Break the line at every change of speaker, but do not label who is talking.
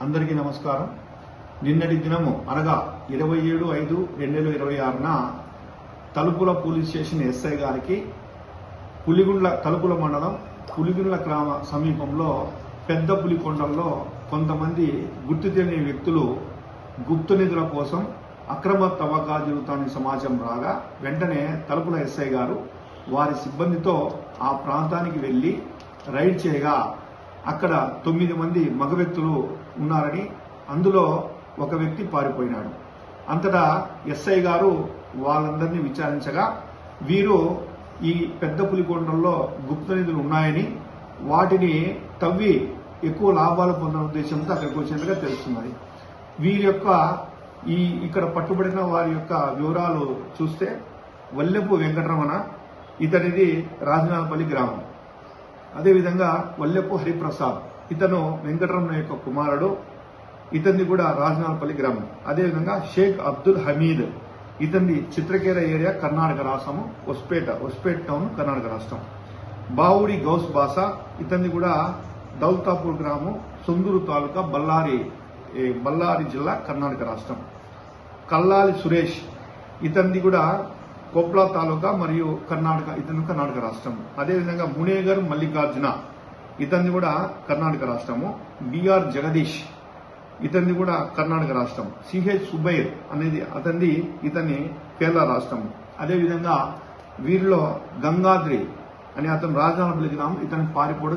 అందరికీ నమస్కారం. నిన్నటి దినము అనగా 27/5/2026న తలుపుల పోలీస్ స్టేషన్ ఎస్ఐ గారికి పులిగుండ్ల తలుపుల మండలం పులిగుండ్ల గ్రామ సమీపంలో పెద్ద పులికొండల్లో కొంతమంది గుర్తు తెలియని వ్యక్తులు గుప్త నిధుల కోసం అక్రమ తవ్వకా జరుగుతాని సమాచారం రాగా వెంటనే తలుపుల ఎస్ఐ గారు వారి సిబ్బందితో ఆ ప్రాంతానికి వెళ్లి రైడ్ చేయగా అక్కడ 9 మంది మగ వ్యక్తులు ఉన్నారని, అందులో ఒక వ్యక్తి పారిపోయినాడు. అంతటా ఎస్ఐ గారు వాళ్ళందరినీ విచారించగా వీరు ఈ పెద్ద పులికొండల్లో గుప్త నిధులు ఉన్నాయని, వాటిని తవ్వి ఎక్కువ లాభాలు పొందిన ఉద్దేశంతో అక్కడికి వచ్చినట్టుగా తెలుస్తున్నది. వీరి యొక్క ఇక్కడ పట్టుబడిన వారి యొక్క వివరాలు చూస్తే వల్లెపు వెంకటరమణ, ఇతనిది రాజనాలపల్లి గ్రామం. అదేవిధంగా వల్లెపు హరిప్రసాద్, ఇతను వెంకటరమణ యొక్క కుమారుడు, ఇతన్ని కూడా రాజనాలపల్లి గ్రామం. అదేవిధంగా షేక్ అబ్దుల్ హమీద్, ఇతన్ని చిత్రకేర ఏరియా కర్ణాటక రాష్ట్రము, ఒస్పేట్ టౌన్ కర్ణాటక రాష్ట్రం. బావుడి గౌస్ బాసా, ఇతన్ని కూడా దౌల్తాపూర్ గ్రామం, సొందూరు తాలూకా, బళ్ళారి జిల్లా కర్ణాటక రాష్ట్రం. కల్లాలి సురేష్, ఇతన్ని కూడా కొప్లా తాలూకా మరియు ఇతను కర్ణాటక రాష్ట్రం. అదేవిధంగా మునేగర్ మల్లికార్జున, ఇతన్ని కూడా కర్ణాటక రాష్ట్రము. బిఆర్ జగదీష్, ఇతన్ని కూడా కర్ణాటక రాష్ట్రం. సిహెచ్ సుబైర్ అనేది ఇతన్ని కేరళ రాష్ట్రం. అదేవిధంగా వీరిలో గంగాద్రి అని అతను రాజనాలపల్లి గ్రామం, ఇతను పారిపోవడం